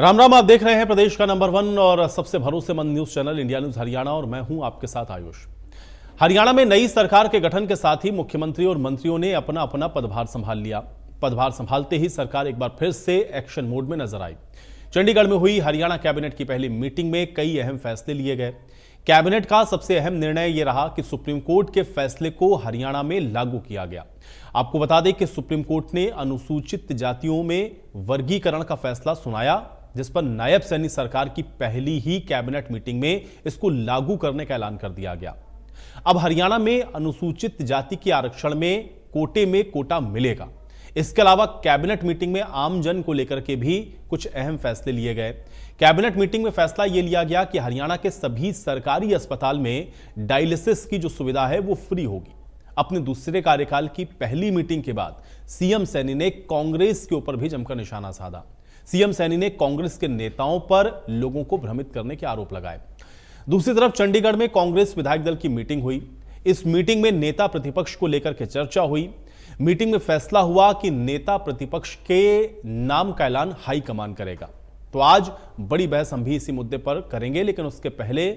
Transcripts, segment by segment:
राम राम। आप देख रहे हैं प्रदेश का नंबर 1 और सबसे भरोसेमंद news channel India news Haryana और मैं हूं आपके साथ आयुष। हरियाणा में नई सरकार के गठन के साथ ही मुख्यमंत्री और मंत्रियों ने अपना अपना पदभार संभाल लिया। पदभार संभालते ही सरकार एक बार फिर से एक्शन मोड में नजर आई। चंडीगढ़ में हुई हरियाणा कैबिनेट की पहली मीटिंग में कई अहम फैसले लिए गए। कैबिनेट का सबसे अहम निर्णय यह रहा कि सुप्रीम कोर्ट के फैसले को हरियाणा में लागू किया गया। आपको बता दें कि सुप्रीम कोर्ट ने अनुसूचित जातियों में वर्गीकरण का फैसला सुनाया, जिस पर नायब सैनी सरकार की पहली ही कैबिनेट मीटिंग में इसको लागू करने का ऐलान कर दिया गया। अब हरियाणा में अनुसूचित जाति के आरक्षण में कोटे में कोटा मिलेगा। इसके अलावा कैबिनेट मीटिंग में आम जन को लेकर के भी कुछ अहम फैसले लिए गए। कैबिनेट मीटिंग में फैसला यह लिया गया कि हरियाणा के सभी सरकारी अस्पताल में डायलिसिस की जो सुविधा है वो फ्री होगी। अपने दूसरे कार्यकाल की पहली मीटिंग के बाद सीएम सैनी ने कांग्रेस के ऊपर भी जमकर निशाना साधा। सीएम सैनी ने कांग्रेस के नेताओं पर लोगों को भ्रमित करने के आरोप लगाए। दूसरी तरफ चंडीगढ़ में कांग्रेस विधायक दल की मीटिंग हुई। इस मीटिंग में नेता प्रतिपक्ष को लेकर के चर्चा हुई। मीटिंग में फैसला हुआ कि नेता प्रतिपक्ष के नाम का ऐलान हाईकमान करेगा। तो आज बड़ी बहस हम भी इसी मुद्दे पर करेंगे, लेकिन उसके पहले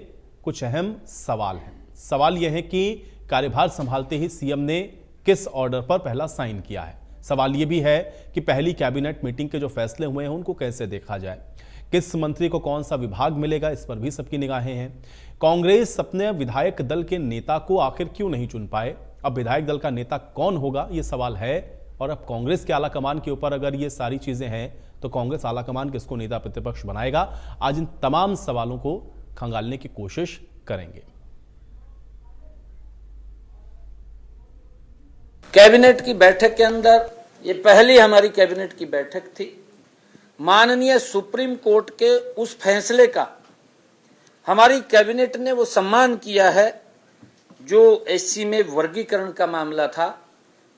कुछ अहम सवाल हैं। सवाल यह है कि कार्यभार संभालते ही सीएम ने किस ऑर्डर पर पहला साइन किया है। सवाल यह भी है कि पहली कैबिनेट मीटिंग के जो फैसले हुए हैं उनको कैसे देखा जाए। किस मंत्री को कौन सा विभाग मिलेगा, इस पर भी सबकी निगाहें हैं। कांग्रेस अपने विधायक दल के नेता को आखिर क्यों नहीं चुन पाए? अब विधायक दल का नेता कौन होगा, यह सवाल है। और अब कांग्रेस के आलाकमान के ऊपर अगर ये सारी चीजें हैं तो कांग्रेस आलाकमान किसको नेता प्रतिपक्ष बनाएगा? आज इन तमाम सवालों को खंगालने की कोशिश करेंगे। कैबिनेट की बैठक के अंदर ये पहली हमारी कैबिनेट की बैठक थी। माननीय सुप्रीम कोर्ट के उस फैसले का हमारी कैबिनेट ने वो सम्मान किया है। जो एससी में वर्गीकरण का मामला था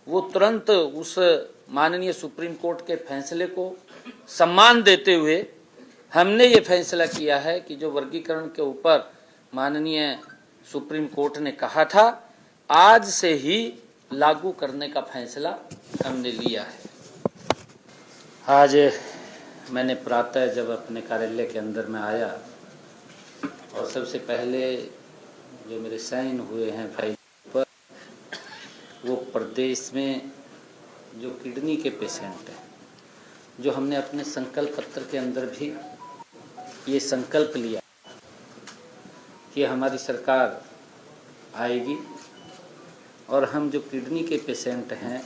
वो तुरंत उस माननीय सुप्रीम कोर्ट के फैसले को सम्मान देते हुए हमने ये फैसला किया है कि जो वर्गीकरण के ऊपर माननीय सुप्रीम कोर्ट ने कहा था, आज से ही लागू करने का फैसला हमने लिया है। आज मैंने प्रातः जब अपने कार्यालय के अंदर में आया और सबसे पहले जो मेरे साइन हुए हैं फाइल पर, वो प्रदेश में जो किडनी के पेशेंट हैं, जो हमने अपने संकल्प पत्र के अंदर भी ये संकल्प लिया कि हमारी सरकार आएगी और हम जो किडनी के पेशेंट हैं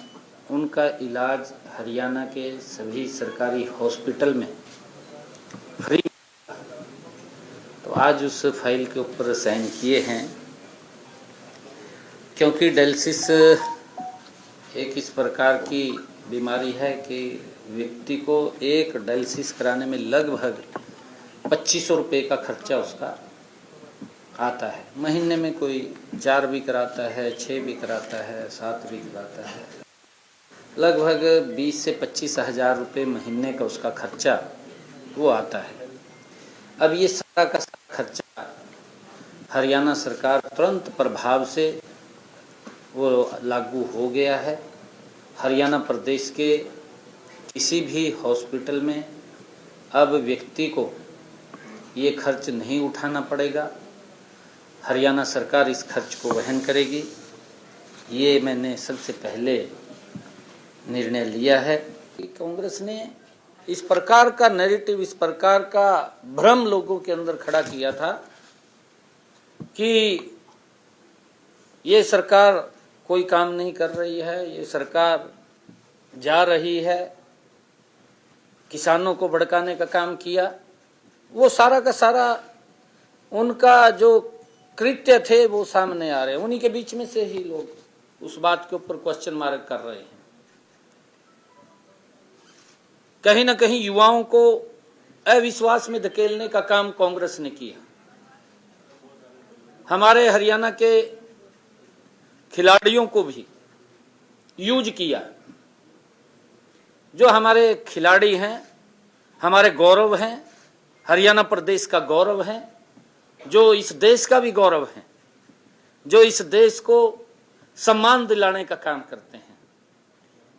उनका इलाज हरियाणा के सभी सरकारी हॉस्पिटल में फ्री। तो आज उस फाइल के ऊपर साइन किए हैं, क्योंकि डायलिसिस एक इस प्रकार की बीमारी है कि व्यक्ति को एक डायलिसिस कराने में लगभग 2500 रुपये का खर्चा उसका आता है। महीने में कोई 4 भी कराता है, 6 भी कराता है, 7 भी कराता है। लगभग 20 से 25 हज़ार रुपये महीने का उसका खर्चा वो आता है। अब ये सारा का सारा खर्चा हरियाणा सरकार तुरंत प्रभाव से वो लागू हो गया है। हरियाणा प्रदेश के किसी भी हॉस्पिटल में अब व्यक्ति को ये खर्च नहीं उठाना पड़ेगा। हरियाणा सरकार इस खर्च को वहन करेगी। ये मैंने सबसे पहले निर्णय लिया है। कांग्रेस ने इस प्रकार का नैरेटिव, इस प्रकार का भ्रम लोगों के अंदर खड़ा किया था कि ये सरकार कोई काम नहीं कर रही है, ये सरकार जा रही है, किसानों को भड़काने का काम किया। वो सारा का सारा उनका जो कृत्य थे वो सामने आ रहे हैं। उन्हीं के बीच में से ही लोग उस बात के ऊपर क्वेश्चन मार्क कर रहे हैं। कहीं ना कहीं युवाओं को अविश्वास में धकेलने का काम कांग्रेस ने किया। हमारे हरियाणा के खिलाड़ियों को भी यूज किया। जो हमारे खिलाड़ी हैं, हमारे गौरव हैं, हरियाणा प्रदेश का गौरव है, जो इस देश का भी गौरव है, जो इस देश को सम्मान दिलाने का काम करते हैं।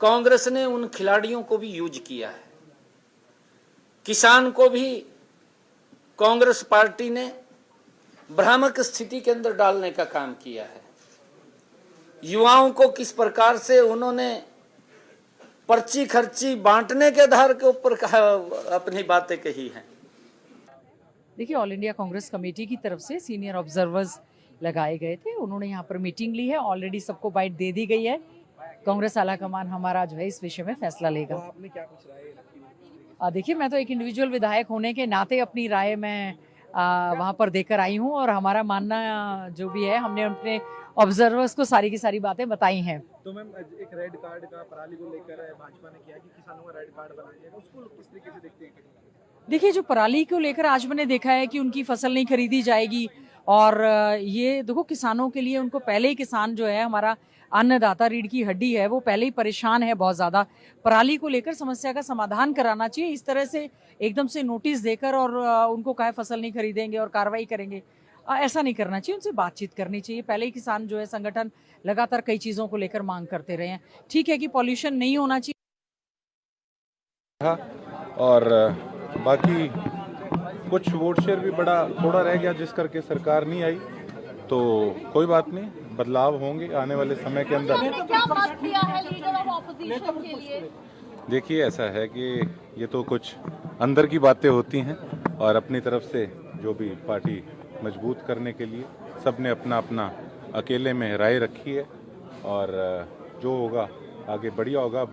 कांग्रेस ने उन खिलाड़ियों को भी यूज किया है। किसान को भी कांग्रेस पार्टी ने भ्रामक स्थिति के अंदर डालने का काम किया है। युवाओं को किस प्रकार से उन्होंने पर्ची खर्ची बांटने के आधार के ऊपर अपनी बातें कही हैं। देखिए, ऑल इंडिया कांग्रेस कमेटी की तरफ से सीनियर ऑब्जर्वर्स लगाए गए थे। उन्होंने यहाँ पर मीटिंग ली है। ऑलरेडी सबको बाइट दे दी गई है। कांग्रेस आलाकमान हमारा जो है इस विषय में फैसला लेगा। तो आपने क्या कुछ राय रखी? देखिए, मैं तो एक इंडिविजुअल विधायक होने के नाते अपनी राय मैं वहाँ पर देकर आई हूँ और हमारा मानना जो भी है, हमने अपने ऑब्जर्वर्स को सारी की सारी बातें बताई हैं। तो मैम, एक रेड कार्ड का पराली को लेकर भाजपा ने किया कि किसानों का रेड कार्ड बनाया जाएगा, उसको किस तरीके से देखते हैं? देखिए, जो पराली को लेकर आज मैंने देखा है कि उनकी फसल नहीं खरीदी जाएगी और ये देखो, किसानों के लिए उनको पहले ही, किसान जो है हमारा अन्नदाता, रीढ़ की हड्डी है, वो पहले ही परेशान है बहुत ज़्यादा। पराली को लेकर समस्या का समाधान कराना चाहिए। इस तरह से एकदम से नोटिस देकर और उनको कहे फसल नहीं खरीदेंगे और कार्रवाई करेंगे, ऐसा नहीं करना चाहिए। उनसे बातचीत करनी चाहिए। पहले ही किसान जो है संगठन लगातार कई चीज़ों को लेकर मांग करते रहे हैं। ठीक है कि पॉल्यूशन नहीं होना चाहिए और बाकी कुछ वोट शेयर भी थोड़ा रह गया, जिस करके सरकार नहीं आई, तो कोई बात नहीं, बदलाव होंगे आने वाले समय के अंदर। क्या बात किया है लीडर ऑफ ऑपोजिशन के लिए? देखिए, ऐसा है कि ये तो कुछ अंदर की बातें होती हैं और अपनी तरफ से जो भी पार्टी मजबूत करने के लिए सबने अपना अपना अकेले में राय रखी है और जो होगा आगे बढ़िया होगा।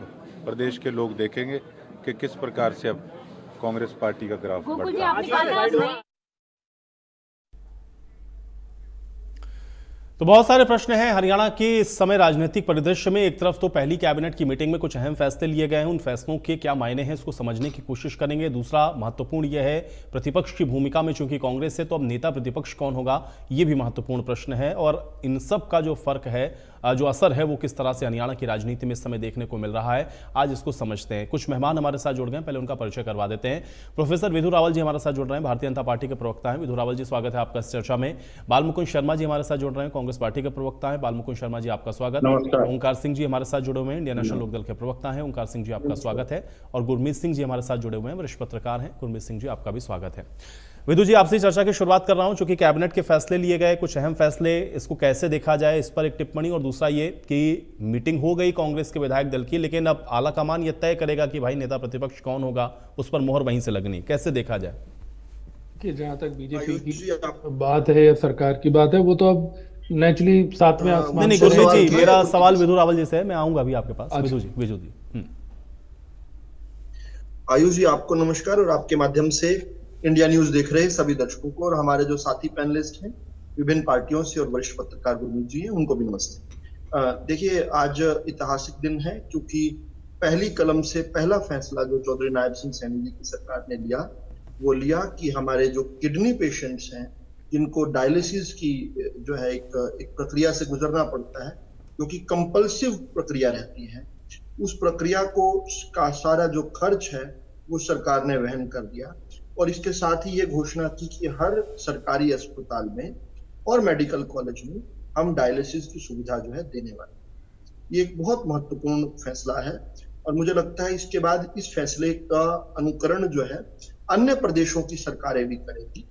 प्रदेश के लोग देखेंगे कि किस प्रकार से अब कांग्रेस पार्टी का ग्राफ बढ़ता है। तो बहुत सारे प्रश्न हैं हरियाणा के इस समय राजनीतिक परिदृश्य में। एक तरफ तो पहली कैबिनेट की मीटिंग में कुछ अहम फैसले लिए गए हैं, उन फैसलों के क्या मायने हैं इसको समझने की कोशिश करेंगे। दूसरा महत्वपूर्ण यह है प्रतिपक्ष की भूमिका में, चूंकि कांग्रेस है तो अब नेता प्रतिपक्ष कौन होगा, यह भी महत्वपूर्ण प्रश्न है। और इन सब का जो फर्क है, जो असर है, वो किस तरह से हरियाणा की राजनीति में इस समय देखने को मिल रहा है, आज इसको समझते हैं। कुछ मेहमान हमारे साथ जुड़ गए, पहले उनका परिचय करवा देते हैं। प्रोफेसर विधु रावल जी हमारे साथ जुड़ रहे हैं, भारतीय जनता पार्टी के प्रवक्ता हैं। विधु रावल जी, स्वागत है आपका इस चर्चा में। बालमुकुंद शर्मा जी हमारे साथ जुड़ रहे हैं, कांग्रेस पार्टी के प्रवक्ता हैं। बालमुकुंद शर्मा जी, आपका स्वागत। ओंकार सिंह जी हमारे साथ जुड़े हुए हैं, इंडियन नेशनल लोकदल के प्रवक्ता हैं। ओंकार सिंह जी, आपका स्वागत है। और गुरमीत सिंह जी हमारे साथ जुड़े हुए हैं, वरिष्ठ पत्रकार हैं। गुरमीत सिंह जी, आपका भी स्वागत है। विधु जी, आपसे चर्चा की शुरुआत कर रहा हूं, चूंकि कैबिनेट के फैसले लिए गए, कुछ अहम फैसले, इसको कैसे देखा जाए, इस पर एक टिप्पणी। और दूसरा ये कि मीटिंग हो गई कांग्रेस के विधायक दल की, लेकिन अब आलाकमान ये तय करेगा कि भाई नेता प्रतिपक्ष कौन होगा, उस पर मोहर वहीं से लगनी, कैसे देखा जाए? कि जहाँ तक बीजेपी की बात है या सरकार की बात है, वो तो अब नेचुरली साथ में आसमान। नहीं, गुरमीत जी, मेरा सवाल विधु रावल जी से है, मैं आऊंगा अभी आपके पास। विधु जी। आयुष जी, आपको नमस्कार और आपके माध्यम से इंडिया न्यूज देख रहे सभी दर्शकों को और हमारे जो साथी पैनलिस्ट हैं विभिन्न पार्टियों से और वरिष्ठ पत्रकार गुरमीत जी हैं, उनको भी नमस्ते। देखिए, आज ऐतिहासिक दिन है क्योंकि पहली कलम से पहला फैसला जो चौधरी नायब सिंह सैनी जी की सरकार ने लिया कि हमारे जो किडनी पेशेंट्स हैं, जिनको डायलिसिस की जो है एक प्रक्रिया से गुजरना पड़ता है, जो कि कंपल्सिव प्रक्रिया रहती है, उस प्रक्रिया का सारा जो खर्च है वो सरकार ने वहन कर दिया। और इसके साथ ही ये घोषणा की कि हर सरकारी अस्पताल में और मेडिकल कॉलेज में हम डायलिसिस की सुविधा जो है देने वाले। ये एक बहुत महत्वपूर्ण फैसला है और मुझे लगता है इसके बाद इस फैसले का अनुकरण जो है अन्य प्रदेशों की सरकारें भी करेंगी।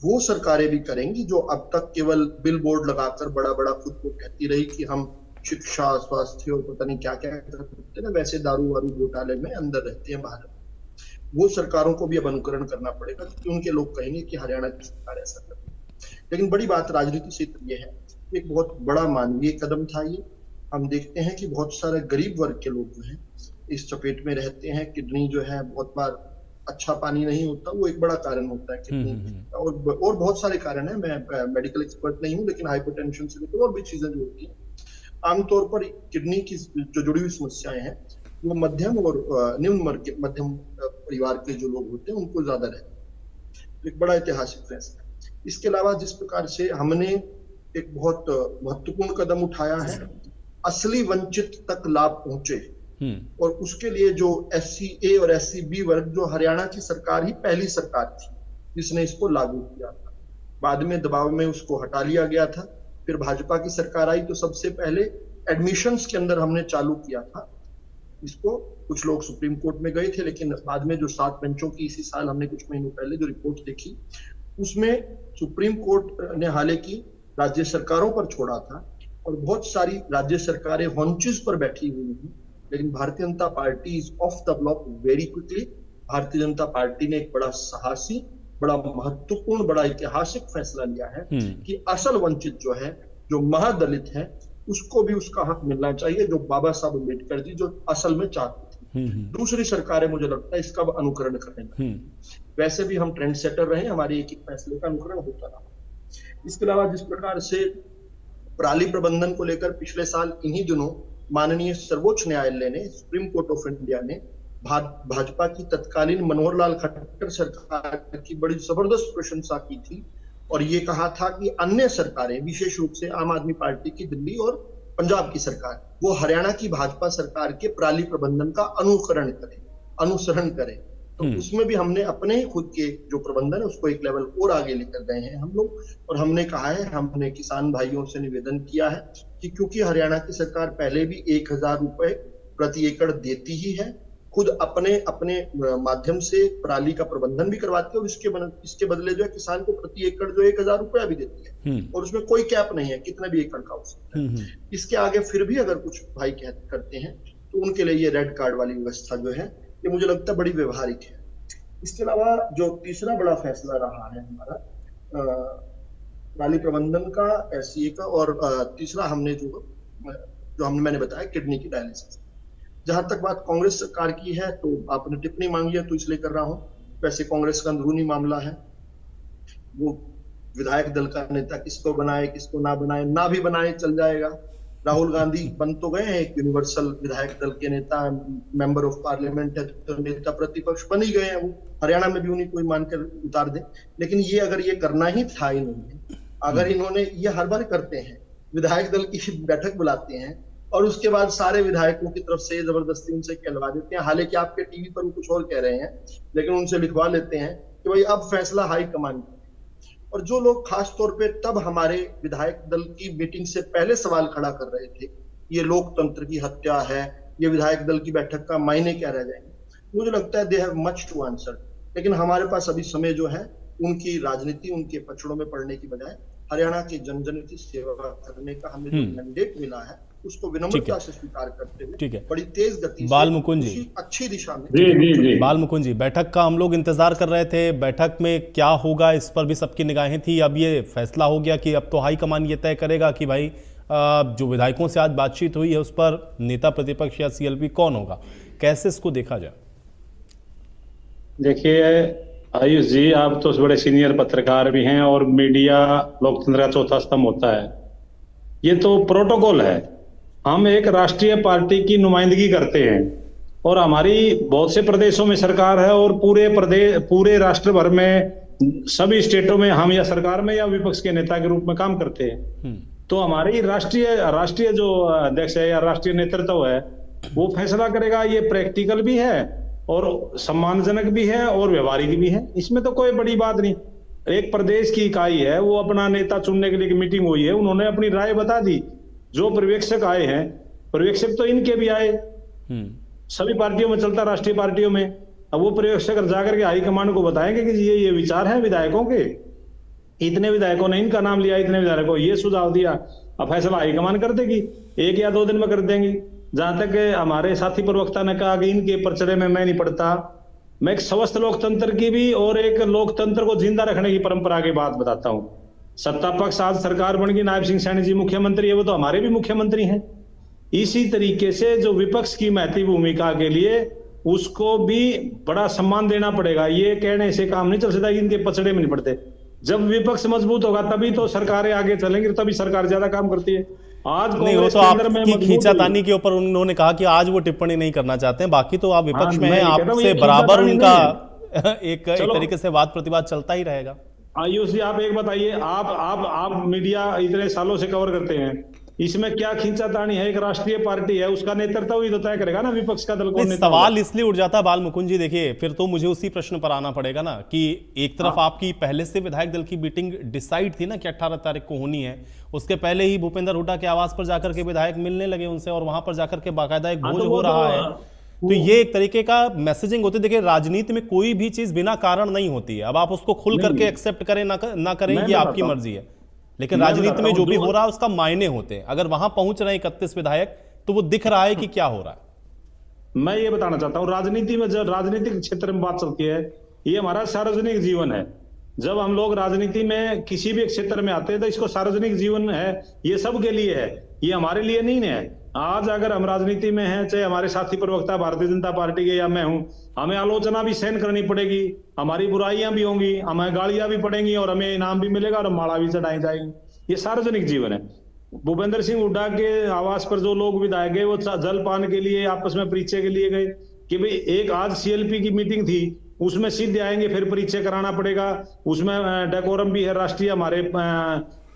वो सरकारें भी करेंगी जो अब तक केवल बिल बोर्ड लगाकर बड़ा बड़ा खुद को कहती रही कि हम शिक्षा, स्वास्थ्य और पता नहीं क्या क्या करते हैं, वैसे दारू वारू घोटाले में अंदर रहते हैं बाहर। वो सरकारों को भी अब अनुकरण करना पड़ेगा क्योंकि उनके लोग कहेंगे कि हरियाणा की सरकार ऐसा कर रही है। लेकिन बड़ी बात राजनीति से ये है, एक बहुत बड़ा मानवीय कदम था ये। हम देखते हैं कि बहुत सारे गरीब वर्ग के लोग जो हैं इस चपेट में रहते हैं। किडनी जो है बहुत बार अच्छा पानी नहीं होता, वो एक बड़ा कारण होता है किडनी, और बहुत सारे कारण है। मैं मेडिकल एक्सपर्ट नहीं हूँ, लेकिन हाइपरटेंशन से लेकर और भी चीजें जो होती है, आमतौर पर किडनी की जो जुड़ी हुई समस्याएं हैं वो मध्यम और मध्यम परिवार के जो लोग होते हैं उनको ज्यादा रहते हैं। एक बड़ा ऐतिहासिक फैसला है। इसके अलावा जिस प्रकार से हमने एक बहुत महत्वपूर्ण कदम उठाया है, असली वंचित तक लाभ पहुंचे, और उसके लिए जो SC-A और SC-B वर्ग, जो हरियाणा की सरकार ही पहली सरकार थी जिसने इसको लागू किया था। बाद में दबाव में उसको हटा लिया गया था। फिर भाजपा की सरकार आई तो सबसे पहले एडमिशंस के अंदर हमने चालू किया था इसको। कुछ लोग सुप्रीम कोर्ट में गए थे, लेकिन बाद में जो 7 बेंचों की इसी साल हमने कुछ महीनों पहले जो रिपोर्ट देखी, उसमें सुप्रीम कोर्ट ने हालांकि राज्य सरकारों पर छोड़ा था और बहुत सारी राज्य सरकारें हॉन्चेस पर बैठी हुई हैं, लेकिन Bharatiya Janata party is of the block very quickly. Bharatiya Janata party ने एक बड़ा साहसी, बड़ा महत्वपूर्ण, बड़ा ऐतिहासिक फैसला लिया है कि असल वंचित जो है, जो महादलित है, उसको भी उसका हक मिलना चाहिए, जो बाबा साहब अम्बेडकर जी जो असल में चाहते थे। दूसरी सरकारें मुझे लगता है इसका अनुकरण करेंगे। वैसे भी हम ट्रेंड सेटर रहे, हमारे एक एक फैसले का अनुकरण होता रहा। इसके अलावा जिस प्रकार से पराली प्रबंधन को लेकर पिछले साल इन्हीं दिनों माननीय सर्वोच्च न्यायालय ने, सुप्रीम कोर्ट ऑफ इंडिया ने भाजपा की तत्कालीन मनोहर लाल खट्टर सरकार की बड़ी जबरदस्त प्रशंसा की थी और ये कहा था कि अन्य सरकारें, विशेष रूप से आम आदमी पार्टी की दिल्ली और पंजाब की सरकार, वो हरियाणा की भाजपा सरकार के पराली प्रबंधन का अनुसरण करें। तो उसमें भी हमने अपने ही खुद के जो प्रबंधन है उसको एक लेवल और आगे लेकर गए हैं हम लोग। और हमने कहा है, हमने किसान भाइयों से निवेदन किया है कि क्योंकि हरियाणा की सरकार पहले भी 1000 रुपए प्रति एकड़ देती ही है, खुद अपने अपने माध्यम से पराली का प्रबंधन भी करवाती है और इसके बदले जो है किसान को प्रति एकड़ जो 1000 रुपया भी देती है और उसमें कोई कैप नहीं है, कितना भी एकड़ का हो सकता है। इसके आगे फिर भी अगर कुछ भाई करते हैं तो उनके लिए ये रेड कार्ड वाली व्यवस्था जो है, ये मुझे लगता है बड़ी व्यवहारिक है। इसके अलावा जो तीसरा बड़ा फैसला रहा है हमारा पराली प्रबंधन का, एससीए का, और तीसरा हमने मैंने बताया किडनी की डायलिसिस। जहां तक बात कांग्रेस सरकार की है, तो आपने टिप्पणी मांगी है तो इसलिए कर रहा हूं। वैसे कांग्रेस का अंदरूनी मामला है, वो विधायक दल का नेता किसको बनाए किसको ना बनाए, ना भी बनाए चल जाएगा। राहुल गांधी बन तो गए हैं एक यूनिवर्सल विधायक दल के नेता, मेंबर ऑफ पार्लियामेंट है, तो नेता प्रतिपक्ष बन ही गए हैं। वो हरियाणा में भी उन्हीं कोई मानकर उतार दे। लेकिन ये अगर ये करना ही था इन्होंने, अगर इन्होंने ये हर बार करते हैं, विधायक दल की बैठक बुलाते हैं और उसके बाद सारे विधायकों की तरफ से जबरदस्ती उनसे कहलवा देते हैं, हालांकि आपके टीवी पर कुछ और कह रहे हैं, लेकिन उनसे लिखवा लेते हैं कि भाई अब फैसला हाईकमान का। और जो लोग खास तौर पे तब हमारे विधायक दल की मीटिंग से पहले सवाल खड़ा कर रहे थे, ये लोकतंत्र की हत्या है, ये विधायक दल की बैठक का मायने क्या रह जाएंगे, मुझे लगता है they have much to answer. लेकिन हमारे पास अभी समय जो है उनकी राजनीति, उनके पचड़ों में पड़ने की बजाय हरियाणा के जन जन की सेवा करने का हमें जो मैंडेट मिला है उसको विनम्रता से स्वीकार करते हुए बड़ी तेज गति से बालमुकुंद जी अच्छी दिशा में। बालमुकुंद जी, बैठक का हम लोग इंतजार कर रहे थे, बैठक में क्या होगा इस पर भी सबकी निगाहें थी। अब ये फैसला हो गया कि अब तो हाईकमान ये तय करेगा कि भाई जो विधायकों से आज बातचीत हुई है उस पर नेता प्रतिपक्ष या सीएलपी कौन होगा, कैसे इसको देखा जाए? देखिए आयुष जी, आप तो बड़े सीनियर पत्रकार भी हैं और मीडिया लोकतंत्र का चौथा स्तंभ होता है। ये तो प्रोटोकॉल है, हम एक राष्ट्रीय पार्टी की नुमाइंदगी करते हैं और हमारी बहुत से प्रदेशों में सरकार है और पूरे राष्ट्र भर में सभी स्टेटों में हम या सरकार में या विपक्ष के नेता के रूप में काम करते हैं। तो हमारी राष्ट्रीय जो अध्यक्ष है या राष्ट्रीय नेतृत्व है वो फैसला करेगा। ये प्रैक्टिकल भी है और सम्मानजनक भी है और व्यवहारिक भी है, इसमें तो कोई बड़ी बात नहीं। एक प्रदेश की इकाई है, वो अपना नेता चुनने के लिए मीटिंग हुई है, उन्होंने अपनी राय बता दी। जो पर्यवेक्षक आए हैं, पर्यवेक्षक तो इनके भी आए, सभी पार्टियों में चलता, राष्ट्रीय पार्टियों में। अब वो पर्यवेक्षक जाकर के हाईकमान को बताएंगे कि ये विचार है विधायकों के, इतने विधायकों ने इनका नाम लिया, इतने विधायकों ये सुझाव दिया, अब फैसला हाईकमान कर देगी, 1 या 2 दिन में कर देंगी। जहां तक हमारे साथी प्रवक्ता ने कहा कि इनके परचरे में मैं नहीं पड़ता, मैं एक स्वस्थ लोकतंत्र की भी और एक लोकतंत्र को जिंदा रखने की परंपरा की बात बताता हूं। सत्ता पक्ष आज सरकार बन गई, नायब सिंह सैनी जी मुख्यमंत्री है, वो तो हमारे भी मुख्यमंत्री हैं। इसी तरीके से जो विपक्ष की महती भूमिका के लिए उसको भी बड़ा सम्मान देना पड़ेगा। ये कहने से काम नहीं चल सकता कि इनके पचड़े में नहीं पड़ते। जब विपक्ष मजबूत होगा तभी तो सरकारें आगे चलेंगी, तभी सरकार ज्यादा काम करती है। आज नहीं, वो तो आपकी खींचातानी के ऊपर उन्होंने कहा कि आज वो टिप्पणी नहीं करना चाहते हैं, बाकी तो आप विपक्ष में हैं, आपसे बराबर उनका एक तरीके से वाद प्रतिवाद चलता ही रहेगा। आयुष जी, आप एक बताइए, आप मीडिया इतने सालों से कवर करते हैं, इसमें क्या खींचातानी है? एक राष्ट्रीय पार्टी है, उसका नेतृत्व ही तो तय करेगा ना विपक्ष का दल को। सवाल इसलिए उठ जाता है बालमुकुंद जी, देखिए फिर तो मुझे उसी प्रश्न पर आना पड़ेगा ना कि एक तरफ आपकी पहले से विधायक दल की मीटिंग डिसाइड थी ना कि 18 तारीख को होनी है, उसके पहले ही भूपेंद्र हुड्डा के आवास पर जाकर के विधायक मिलने लगे उनसे और वहां पर जाकर के बाकायदा एक भोज हो रहा है। तो ये एक तरीके का मैसेजिंग होती है। देखिए, राजनीति में कोई भी चीज बिना कारण नहीं होती है। अब आप उसको खुल करके एक्सेप्ट करें ना करें, ये आपकी मर्जी है, लेकिन राजनीति में जो भी हो रहा है उसका मायने होते हैं। अगर वहां पहुंच रहे हैं 31 विधायक, तो वो दिख रहा है कि क्या हो रहा है। मैं ये बताना चाहता हूं, राजनीति में जब राजनीतिक क्षेत्र में बात चलती है, ये हमारा सार्वजनिक जीवन है। जब हम लोग राजनीति में किसी भी क्षेत्र में आते हैं तो इसको सार्वजनिक जीवन है, ये सबके लिए है, ये हमारे लिए नहीं है। आज अगर हम राजनीति में हैं, चाहे हमारे साथी प्रवक्ता भारतीय जनता पार्टी के या मैं हूं, हमें आलोचना भी सहन करनी पड़ेगी, हमारी बुराइयां भी होंगी, हमें गालियां भी पड़ेंगी और हमें इनाम भी मिलेगा और माला भी चढ़ाई जाएगी। ये सार्वजनिक जीवन है। भूपेंद्र सिंह हुड्डा के आवास पर जो लोग विधायक गए, वो जलपान के लिए आपस में परिचय के लिए गए कि भाई एक आज सीएलपी की मीटिंग थी, उसमें सीधे आएंगे, फिर परिचय कराना पड़ेगा, उसमें डेकोरम भी है, राष्ट्रीय हमारे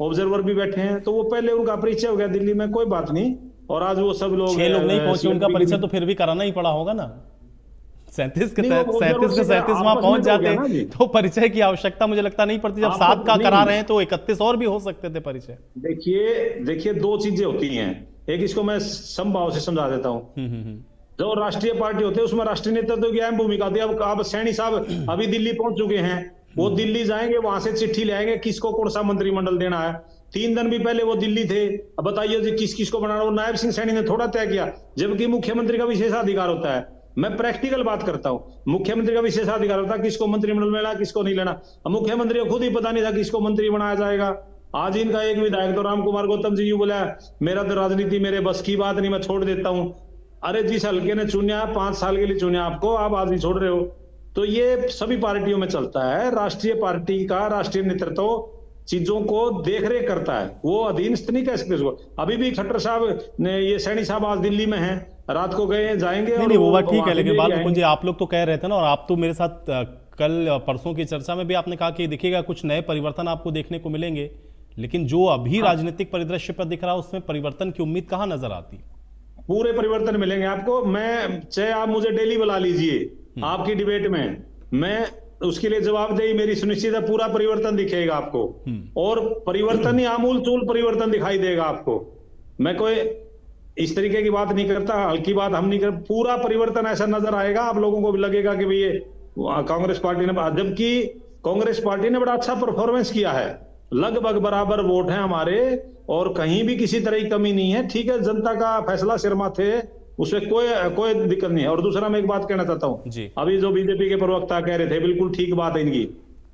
ऑब्जर्वर भी बैठे हैं, तो वो पहले उनका परिचय हो गया दिल्ली में, कोई बात नहीं। और आज वो सब लोग 6 लोग नहीं पहुंचे, उनका परिचय तो फिर भी कराना ही पड़ा होगा ना। 37 के 37 वहां पहुंच जाते तो परिचय की आवश्यकता मुझे लगता नहीं पड़ती। जब 7 का करा रहे हैं तो 31 और भी हो सकते थे परिचय। देखिए 2 चीजें होती हैं, एक इसको मैं समभाव से समझा देता हूँ। जो राष्ट्रीय पार्टी होती है उसमें राष्ट्रीय नेतृत्व की अहम भूमिका होती है। अब सैनी साहब अभी दिल्ली पहुंच चुके हैं, वो दिल्ली जाएंगे, वहां से चिट्ठी ले आएंगे किसको कौन सा मंत्रिमंडल देना है। 3 दिन भी पहले वो दिल्ली थे, अब बताइए जी किस किस को बनाना, वो नायब सिंह सैनी ने थोड़ा तय किया, जबकि मुख्यमंत्री का विशेषाधिकार होता है। मैं प्रैक्टिकल बात करता हूँ, मुख्यमंत्री का विशेषाधिकार होता है किसको मंत्रिमंडल में लेना किसको नहीं लेना। मुख्यमंत्री को खुद ही पता नहीं था किसको मंत्री बनाया जाएगा। आज इनका एक विधायक तो राम कुमार गौतम जी यूं बोला, मेरा तो राजनीति मेरे बस की बात नहीं, मैं छोड़ देता हूं। अरे जिस हल्के ने चुना 5 साल के लिए चुना आपको, आप आज भी छोड़ रहे हो। तो ये सभी पार्टियों में चलता है। राष्ट्रीय पार्टी का राष्ट्रीय नेतृत्व चीजों को देख रेख करता है, वो अधीनस्थ नहीं कह सकते उसको। अभी भी खट्टर साहब ने, ये सैनी साहब आज दिल्ली में हैं, रात को गए जाएंगे। नहीं, वो बात ठीक है, लेकिन बाल मुकुंद जी आप लोग तो कह रहे थे ना, और आप तो मेरे साथ कल परसों की चर्चा में भी आपने कहा कि देखिएगा कुछ नए परिवर्तन आपको देखने को मिलेंगे, लेकिन जो अभी राजनीतिक परिदृश्य पर दिख रहा है उसमें परिवर्तन की उम्मीद कहां नजर आती? पूरे परिवर्तन मिलेंगे आपको। मैं चाहे आप मुझे डेली बुला लीजिए आपकी डिबेट में, मैं उसके लिए जवाबदेही मेरी सुनिश्चित है। पूरा परिवर्तन दिखेगा आपको, और परिवर्तन ही आमूल चूल परिवर्तन दिखाई देगा आपको। मैं कोई इस तरीके की बात नहीं करता, हल्की बात हम नहीं कर, पूरा परिवर्तन ऐसा नजर आएगा। आप लोगों को भी लगेगा कि भाई ये कांग्रेस पार्टी ने, जबकि कांग्रेस पार्टी ने बड़ा अच्छा परफॉर्मेंस किया है, लगभग बराबर वोट हैं हमारे, और कहीं भी किसी तरह की कमी नहीं है। ठीक है, जनता का फैसला सिर माथे, उसमें कोई दिक्कत नहीं है। और दूसरा मैं एक बात कहना चाहता हूं, अभी जो बीजेपी के प्रवक्ता कह रहे थे, बिल्कुल ठीक बात है इनकी।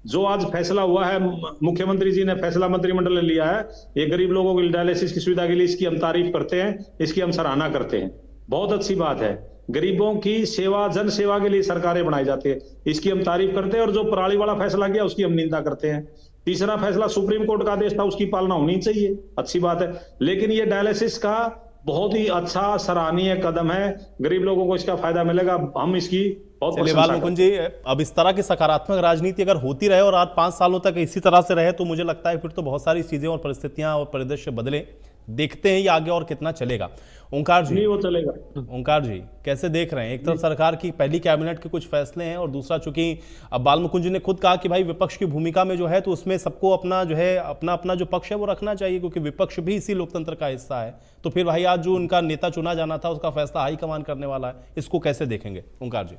जो आज फैसला हुआ है, मुख्यमंत्री जी ने फैसला मंत्रिमंडल ने लिया है, ये गरीब लोगों की डायलिसिस की सुविधा के लिए, इसकी हम तारीफ करते हैं, इसकी हम सराहना करते हैं, बहुत अच्छी बात है। गरीबों की सेवा, जन सेवा के लिए सरकारें बनाई जाती है, इसकी हम तारीफ करते हैं। और जो पराली वाला फैसला किया उसकी हम निंदा करते हैं। तीसरा फैसला सुप्रीम कोर्ट का आदेश था, उसकी पालना होनी चाहिए, अच्छी बात है। लेकिन ये डायलिसिस का बहुत ही अच्छा सराहनीय कदम है, गरीब लोगों को इसका फायदा मिलेगा, हम इसकी बहुत प्रशंसा करते हैं। मुकुंद जी, अब इस तरह की सकारात्मक राजनीति अगर होती रहे और आज 5 सालों तक इसी तरह से रहे, तो मुझे लगता है फिर तो बहुत सारी चीजें और परिस्थितियां और परिदृश्य बदले। देखते हैं ये आगे और कितना चलेगा। ओंकार जी, वो चलेगा। ओंकार जी कैसे देख रहे हैं? एक तरफ सरकार की पहली कैबिनेट के कुछ फैसले हैं, और दूसरा चूंकि अब बाल मुकुंद जी ने खुद कहा कि भाई विपक्ष की भूमिका में जो है, तो उसमें सबको अपना जो है अपना जो पक्ष है वो रखना चाहिए, क्योंकि विपक्ष भी इसी लोकतंत्र का हिस्सा है। तो फिर भाई आज जो उनका नेता चुना जाना था उसका फैसला हाईकमान करने वाला है, इसको कैसे देखेंगे ओंकार जी?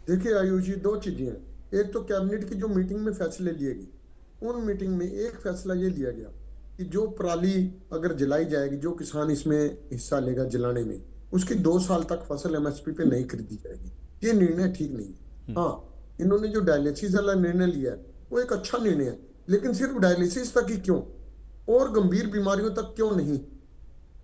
देखिए आयुष जी, 2 चीजें हैं। एक तो कैबिनेट की जो मीटिंग में फैसले लिए गए, उन मीटिंग में एक फैसला ये लिया गया कि जो पराली अगर जलाई जाएगी, जो किसान इसमें हिस्सा लेगा जलाने में, उसकी 2 साल तक फसल एमएसपी पे नहीं खरीदी जाएगी। ये निर्णय ठीक नहीं है। हाँ, इन्होंने जो डायलिसिस वाला निर्णय लिया है वो एक अच्छा निर्णय है, लेकिन सिर्फ डायलिसिस तक ही क्यों, और गंभीर बीमारियों तक क्यों नहीं?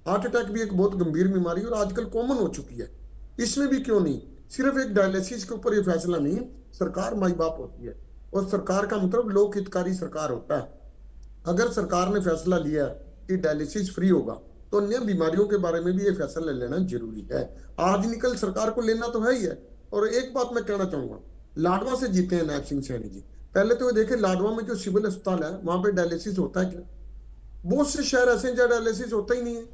हार्ट अटैक भी एक बहुत गंभीर बीमारी और आजकल कॉमन हो चुकी है, इसमें भी क्यों नहीं? सिर्फ एक डायलिसिस के ऊपर ये फैसला नहीं है। सरकार माई बाप होती है, और सरकार का मतलब लोक हितकारी सरकार होता है। अगर सरकार ने फैसला लिया कि डायलिसिस फ्री होगा, तो अन्य बीमारियों के बारे में भी ये फैसला लेना जरूरी है। आज निकल सरकार को लेना तो है ही है। और एक बात मैं कहना चाहूंगा, लाडवा से जीते हैं नायब सिंह सैनी जी। पहले तो ये देखे, लाडवा में जो सिविल अस्पताल है वहां पे डायलिसिस होता है क्या? बहुत से शहर ऐसे हैं जहाँ डायलिसिस होता ही नहीं है।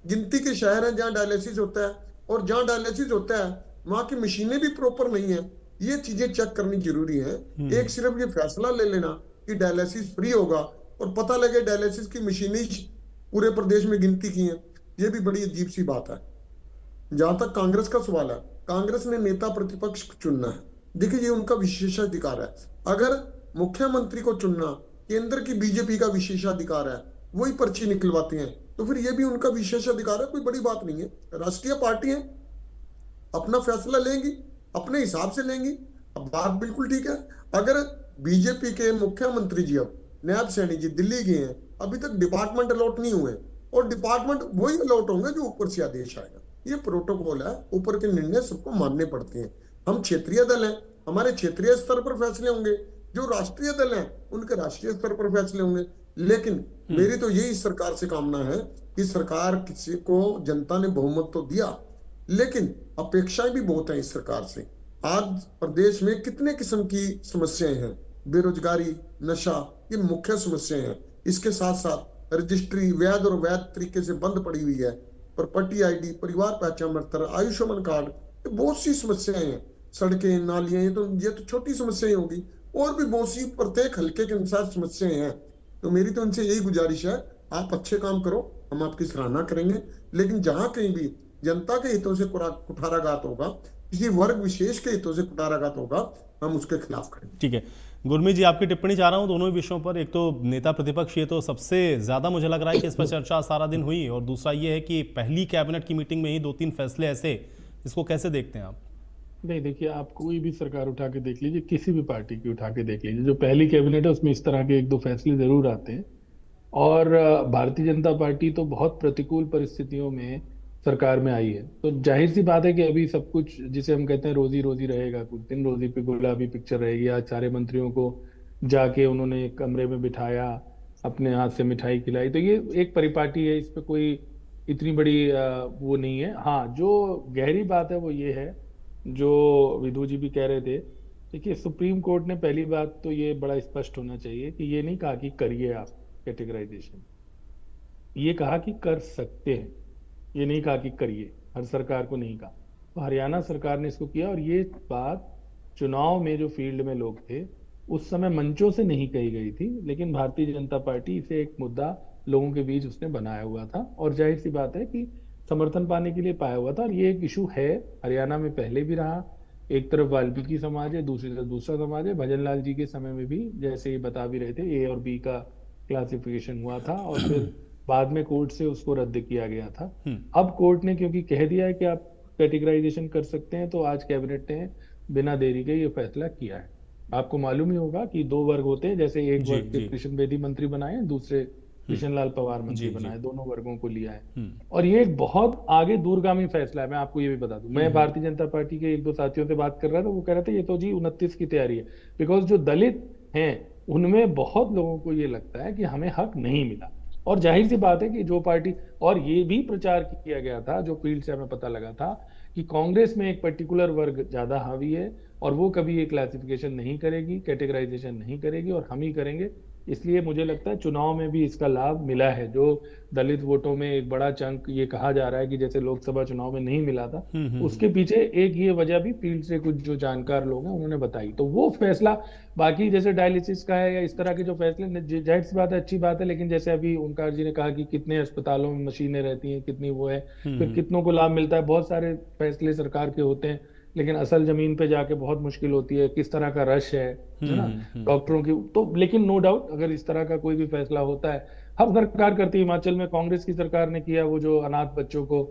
गिनती के शहर हैं जहाँ डायलिसिस होता है, और जहाँ डायलिसिस होता है वहां की मशीनें भी प्रॉपर नहीं है। ये चीजें चेक करनी जरूरी है। एक सिर्फ ये फैसला ले लेना कि डायलिसिस फ्री होगा, और पता लगे डायलिसिस की मशीनें पूरे प्रदेश में गिनती की हैं, ये भी बड़ी अजीब सी बात है। जहां तक कांग्रेस का सवाल है, कांग्रेस ने नेता प्रतिपक्ष चुनना है। देखिए, ये उनका विशेषाधिकार है। अगर मुख्यमंत्री को चुनना केंद्र की बीजेपी का विशेषाधिकार है, वही पर्ची निकलवाते हैं, तो फिर ये भी उनका विशेषाधिकार है, कोई बड़ी बात नहीं है। राष्ट्रीय पार्टी है, अपना फैसला लेंगी, अपने हिसाब से लेंगी। अब बात बिल्कुल ठीक है। अगर बीजेपी के मुख्यमंत्री जी, अब नायब सैनी जी दिल्ली गए हैं, अभी तक डिपार्टमेंट अलॉट नहीं हुए, और डिपार्टमेंट वही अलॉट होंगे जो ऊपर से आदेश आएगा। ये प्रोटोकॉल है, ऊपर के निर्णय सबको मानने पड़ते हैं। हम क्षेत्रीय दल हैं, हमारे क्षेत्रीय स्तर पर फैसले होंगे, जो राष्ट्रीय दल हैं उनके राष्ट्रीय स्तर पर फैसले होंगे। लेकिन मेरी तो यही सरकार से कामना है कि सरकार, किसी को जनता ने बहुमत तो दिया, लेकिन अपेक्षाएं भी बहुत हैं इस सरकार से। आज प्रदेश में कितने किस्म की समस्याएं हैं, बेरोजगारी, नशा, ये मुख्य समस्याएं हैं। इसके साथ साथ रजिस्ट्री वैध और वैध तरीके से बंद पड़ी हुई है, प्रॉपर्टी आईडी, परिवार पहचान पत्र, आयुष्मान कार्ड, ये बहुत सी समस्याएं हैं। सड़कें, नालियां, ये तो छोटी समस्याएं होगी, और भी बहुत सी प्रत्येक हल्के के अनुसार समस्याएं हैं। तो मेरी तो उनसे यही गुजारिश है, आप अच्छे काम करो, हम आपकी सराहना करेंगे, लेकिन जहां कहीं भी जनता के हितों से कुठाराघात होगा, किसी वर्ग विशेष के हितों से कुठाराघात होगा, हम उसके खिलाफ करेंगे। ठीक है गुरमीत जी, आपकी टिप्पणी चाह रहा हूं दोनों ही विषयों पर। एक तो नेता प्रतिपक्ष, ये तो सबसे ज्यादा मुझे लग रहा है कि इस पर चर्चा सारा दिन हुई, और दूसरा ये है कि पहली कैबिनेट की मीटिंग में ही 2-3 फैसले ऐसे, इसको कैसे देखते हैं आप? नहीं, देखिए, आप कोई भी सरकार उठा के देख लीजिए, किसी भी पार्टी की उठा के देख लीजिए, जो पहली कैबिनेट है उसमें इस तरह के 1-2 फैसले जरूर आते हैं। और भारतीय जनता पार्टी तो बहुत प्रतिकूल परिस्थितियों में सरकार में आई है, तो जाहिर सी बात है कि अभी सब कुछ, जिसे हम कहते हैं रोजी रोजी रहेगा, कुछ दिन रोजी पे गुलाबी पिक्चर रहेगी। आज सारे मंत्रियों को जाके उन्होंने एक कमरे में बिठाया, अपने हाथ से मिठाई खिलाई, तो ये एक परिपाटी है, इस पे कोई इतनी बड़ी वो नहीं है। हाँ, जो गहरी बात है वो ये है, जो विधु जी भी कह रहे थे। देखिए, सुप्रीम कोर्ट ने पहली बात तो ये बड़ा स्पष्ट होना चाहिए कि ये नहीं कहा कि करिए आप कैटेगराइजेशन, ये कहा कि कर सकते हैं, ये नहीं कहा कि करिए। हर सरकार को नहीं कहा, तो हरियाणा सरकार ने इसको किया। और ये बात चुनाव में जो फील्ड में लोग थे उस समय मंचों से नहीं कही गई थी, लेकिन भारतीय जनता पार्टी इसे एक मुद्दा लोगों के बीच उसने बनाया हुआ था, और जाहिर सी बात है कि समर्थन पाने के लिए पाया हुआ था। और ये एक इशू है, हरियाणा में पहले भी रहा। एक तरफ वाल्मीकि समाज है, दूसरी तरफ दूसरा समाज है। भजन लाल जी के समय में भी, जैसे ये बता भी रहे थे, ए और बी का क्लासिफिकेशन हुआ था, और फिर बाद में कोर्ट से उसको रद्द किया गया था। अब कोर्ट ने क्योंकि कह दिया है कि आप कैटेगराइजेशन कर सकते हैं, तो आज कैबिनेट ने बिना देरी के ये फैसला किया है। आपको मालूम ही होगा कि 2 वर्ग होते हैं, जैसे एक वर्ग के कृष्ण बेदी मंत्री बनाए, दूसरे कृष्ण लाल पवार मंत्री बनाए, दोनों वर्गों को लिया है। और ये एक बहुत आगे दूरगामी फैसला है। मैं आपको ये भी बता दूं, मैं भारतीय जनता पार्टी के 1-2 साथियों से बात कर रहा था, वो कह रहे थे ये तो जी 29 की तैयारी है, बिकॉज जो दलित हैं उनमें बहुत लोगों को ये लगता है कि हमें हक नहीं मिला। और जाहिर सी बात है कि जो पार्टी, और ये भी प्रचार किया गया था, जो फील्ड से हमें पता लगा था, कि कांग्रेस में एक पर्टिकुलर वर्ग ज्यादा हावी है, और वो कभी ये क्लासिफिकेशन नहीं करेगी, कैटेगराइजेशन नहीं करेगी, और हम ही करेंगे। इसलिए मुझे लगता है चुनाव में भी इसका लाभ मिला है। जो दलित वोटों में एक बड़ा चंक ये कहा जा रहा है कि जैसे लोकसभा चुनाव में नहीं मिला था, उसके पीछे एक ये वजह भी फील्ड से कुछ जो जानकार लोग हैं उन्होंने बताई। तो वो फैसला, बाकी जैसे डायलिसिस का है या इस तरह के जो फैसले, जाहिर सी बात है अच्छी बात है, लेकिन जैसे अभी ओंकार जी ने कहा कि कितने अस्पतालों में मशीनें रहती हैं, कितनी वो है, फिर कितनों को लाभ मिलता है, बहुत सारे फैसले सरकार के होते हैं, लेकिन असल जमीन पे जाके बहुत मुश्किल होती है, किस तरह का रश है ना डॉक्टरों की। तो लेकिन नो डाउट अगर इस तरह का कोई भी फैसला होता है, हर सरकार करती है। हिमाचल में कांग्रेस की सरकार ने किया, वो जो अनाथ बच्चों को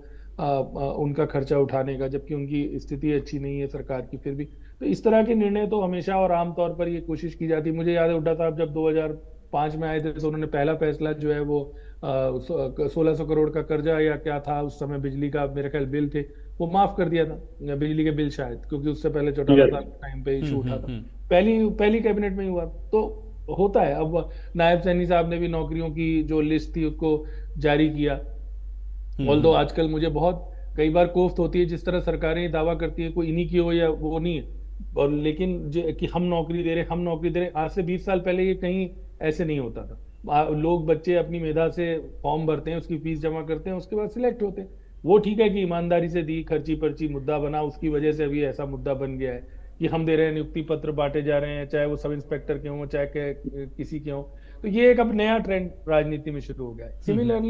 उनका खर्चा उठाने का, जबकि उनकी स्थिति अच्छी नहीं है सरकार की, फिर भी। तो इस तरह के निर्णय तो हमेशा और आमतौर पर ये कोशिश की जाती है। मुझे याद है हुड्डा साहब जब 2005 में आए थे, तो उन्होंने पहला फैसला जो है वो 1600 करोड़ का कर्जा या क्या था उस समय, बिजली का मेरे ख्याल बिल थे, वो माफ कर दिया था, बिजली के बिल शायद, क्योंकि उससे पहले चौटाला साहब के टाइम पे इशू उठा था। पहली कैबिनेट में ही हुआ। तो होता है। अब नायब सैनी साहब ने भी नौकरियों की जो लिस्ट थी उसको जारी किया। ऑल्दो आजकल मुझे बहुत कई बार कोफ्त होती है, जिस तरह सरकारें दावा करती है कोई इन्हीं की हो या वो नहीं है, और लेकिन कि हम नौकरी दे रहे, आज से 20 साल पहले ये कहीं ऐसे नहीं होता था। लोग, बच्चे अपनी मेधा से फॉर्म भरते हैं, उसकी फीस जमा करते हैं, उसके बाद सिलेक्ट होते हैं। वो ठीक है कि ईमानदारी से दी, खर्ची पर्ची मुद्दा बना, उसकी वजह से अभी ऐसा मुद्दा बन गया है कि हम दे रहे हैं, नियुक्ति पत्र बांटे जा रहे हैं, चाहे वो सब इंस्पेक्टर के हों, चाहे किसी के हों। तो ये एक अब नया ट्रेंड राजनीति में शुरू हो गया है। सिमिलरली